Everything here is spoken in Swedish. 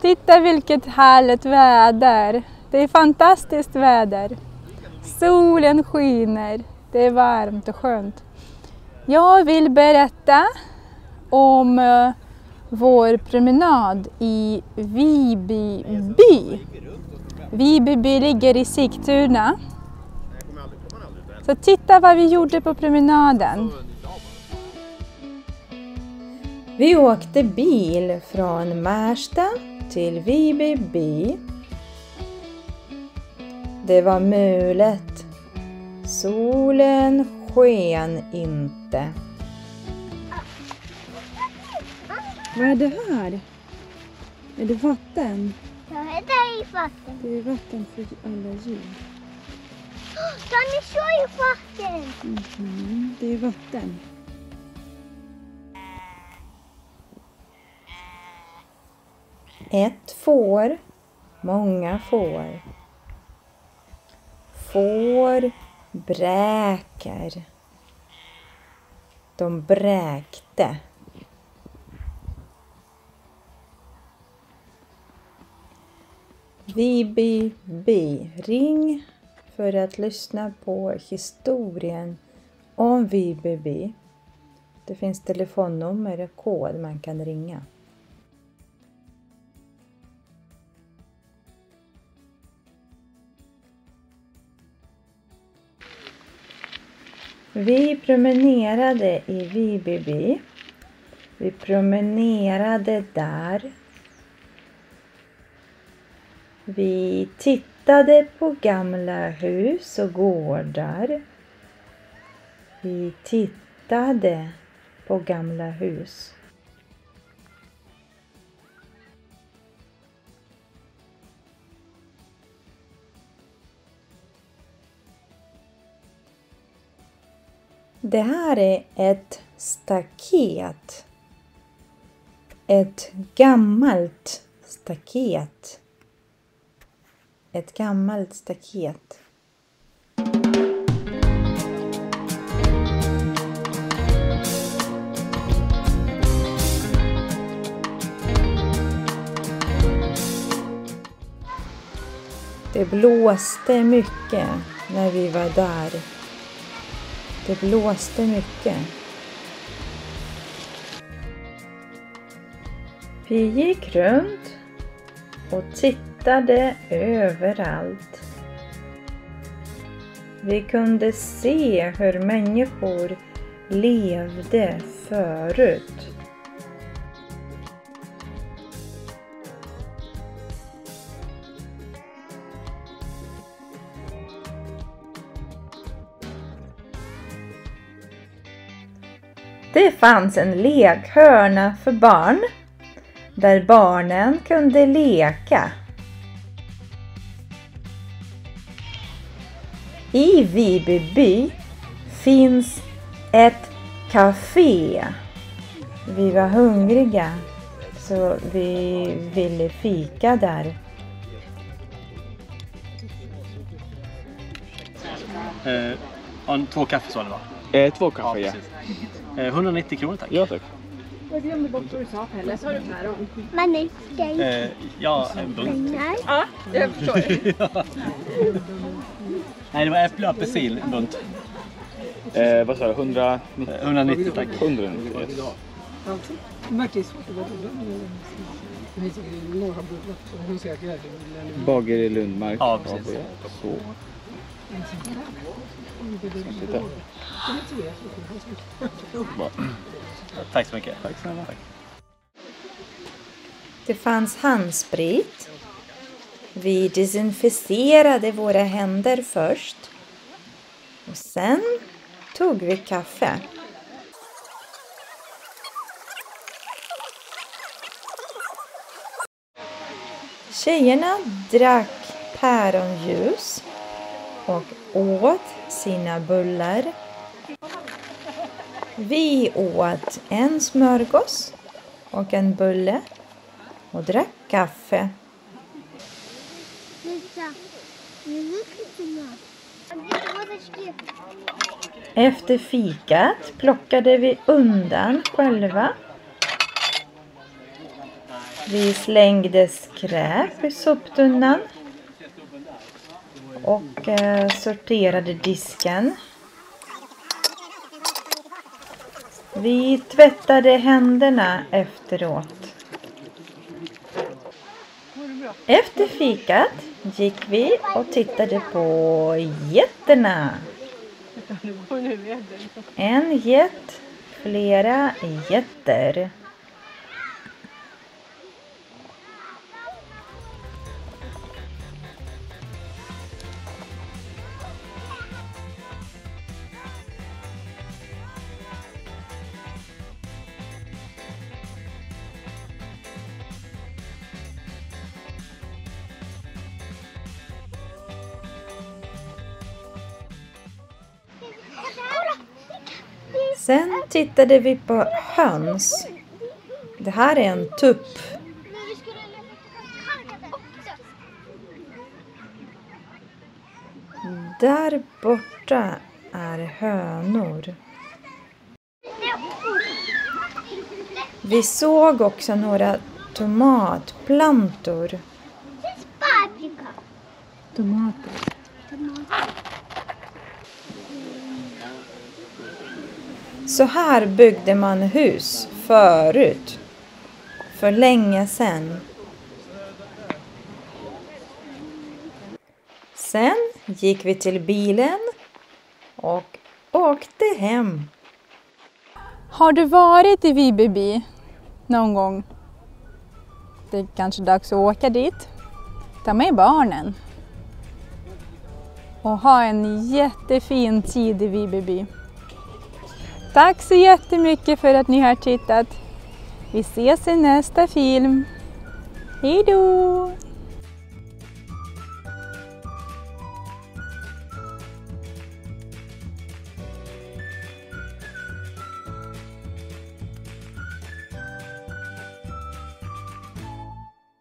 Titta vilket härligt väder. Det är fantastiskt väder. Solen skiner. Det är varmt och skönt. Jag vill berätta om vår promenad i Viby by. Viby by ligger i Sigtuna. Så titta vad vi gjorde på promenaden. Vi åkte bil från Märsta till Viby by. Det var mulet. Solen sken inte. Vad är det här? Är det vatten? Ja, det är vatten. Det är vatten för alla djur. Kan ni se i vatten? Det är vatten. Ett får, många får. Får bräker. De bräkte. Viby by. Ring för att lyssna på historien om Viby by. Det finns telefonnummer och kod man kan ringa. Vi promenerade i Viby by. Vi promenerade där. Vi tittade på gamla hus och gårdar. Vi tittade på gamla hus. Det här är ett staket. Ett gammalt staket. Ett gammalt staket. Det blåste mycket när vi var där. Det blåste mycket. Vi gick runt och tittade överallt. Vi kunde se hur människor levde förut. Det fanns en lekhörna för barn, där barnen kunde leka. I Viby by finns ett café. Vi var hungriga så vi ville fika där. Två kaffe så det var. 2 kaffe, ja. 190 kronor tack. Ja, tack. Jag glömde bort vad du sa Pelle. Sa du päron? Man är stängt. Ja, en bunt. Ja, jag förstår det. Nej, det var äpple och apelsin, en bunt. Vad sa du? 190 tack. 190, yes. Bager i Lundmark. Ja, precis. Så. Tack så mycket. Tack snälla. Tack. Det fanns handsprit. Vi desinficerade våra händer först. Och sen tog vi kaffe. Tjejerna drack päronljus och åt sina bullar. Vi åt en smörgås och en bulle och drack kaffe. Efter fikat plockade vi undan själva. Vi slängde skräp i soptunnan och sorterade disken. Vi tvättade händerna efteråt. Efter fikat gick vi och tittade på getterna. En get, flera getter. Sen tittade vi på höns. Det här är en tupp. Där borta är hönor. Vi såg också några tomatplantor. Tomater. Så här byggde man hus förut, för länge sedan. Sen gick vi till bilen och åkte hem. Har du varit i Vimmerby någon gång? Det är kanske dags att åka dit. Ta med barnen. Och ha en jättefin tid i Vimmerby. Tack så jättemycket för att ni har tittat. Vi ses i nästa film. Hej då!